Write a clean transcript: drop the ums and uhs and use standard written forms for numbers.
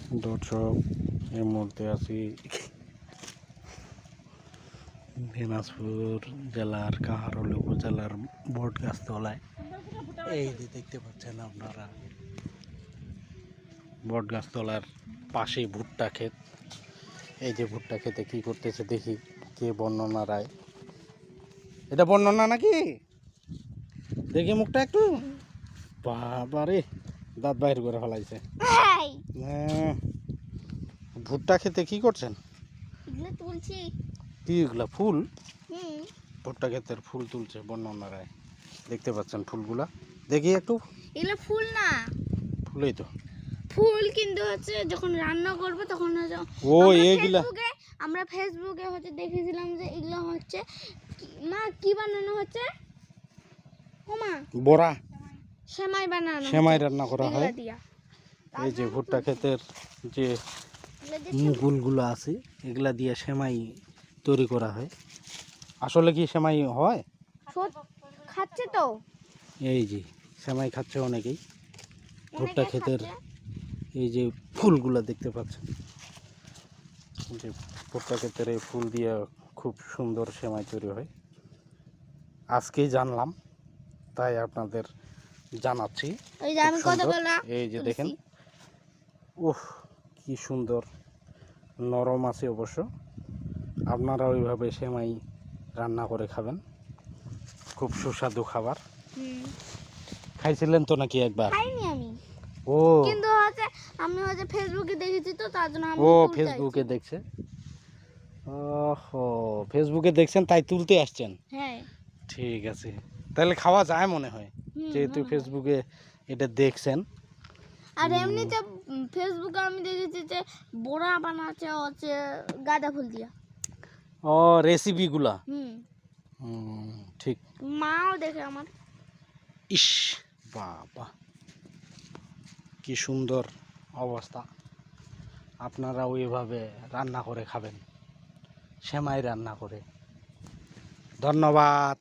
দর্শক, এই মুহূর্তে আছি দিনাজপুর জেলার কাহারোল উপজেলার বটগাছতলায়। এই যে দেখতে পাচ্ছেন আপনারা, বটগাছতলার পাশেই ভুট্টা ক্ষেত। এই যে ভুট্টা ক্ষেতে কি করতেছে দেখি, কে বর্ণনা রায়। এটা বর্ণনা নাকি? দেখি মুখটা একটু, বাবারে দাঁত বাইর করে ফেলাইছে। ভুট্টা খেতে কি করছেন? কি এগুলা ফুল? ভুট্টা ক্ষেতের ফুল তুলছে বর্ণনা রায়। দেখতে পাচ্ছেন ফুলগুলা? দেখি একটু। এগুলো ফুল না, ফুলই তো। ফুল কিন্তু হচ্ছে যখন রান্না করব তখন ও এইগুলা আমরা ফেসবুকে হচ্ছে দেখেছিলাম যে এগুলো হচ্ছে মা কি বানানো হচ্ছে, ও মা বড়া, সেমাই বানানো, সেমাই রান্না করা হয়। দিয়া। এই যে ভুট্টা ক্ষেতের যে মুকুলগুলো আছে, এগুলা দিয়ে সেমাই তৈরি করা হয়। আসলে কি সেমাই হয়? খাচ্ছে তো, এই যে সেমাই খাচ্ছে অনেকেই। ভুট্টা ক্ষেতের এই যে ফুলগুলা দেখতে পাচ্ছেন, যে ভুট্টা ক্ষেতের এই ফুল দিয়ে খুব সুন্দর সেমাই তৈরি হয়। আজকেই জানলাম, তাই আপনাদের জানাচ্ছি। এই যে দেখেন, উফ কি সুন্দর, নরম আছে অবশ্য। আপনারা ওইভাবে সেমাই রান্না করে খাবেন, খুব সুস্বাদু খাবার। খাইছিলেন তো নাকি একবার? খাইনি আমি। ও কিন্তু হচ্ছে আমি হচ্ছে ফেসবুকে দেখেছি তো, তার জন্য আমি ও ফেসবুকে দেখছে। ওহো, ফেসবুকে দেখছেন তাই তুলতে আসছেন? হ্যাঁ। ঠিক আছে, তাহলে খাওয়া যায় মনে হয়, যেহেতু ফেসবুকে এটা দেখছেন। আর এমনিতে ফেসবুকে আমি দেখেছি যে বড়া বানাচ্ছে হচ্ছে গাঁদা ফুল দিয়া। ও রেসিপিগুলা। ঠিক। মাও দেখে আমার। ইস বাবা, কি সুন্দর অবস্থা। আপনারা ওইভাবে রান্না করে খাবেন, সেমাই রান্না করে। ধন্যবাদ।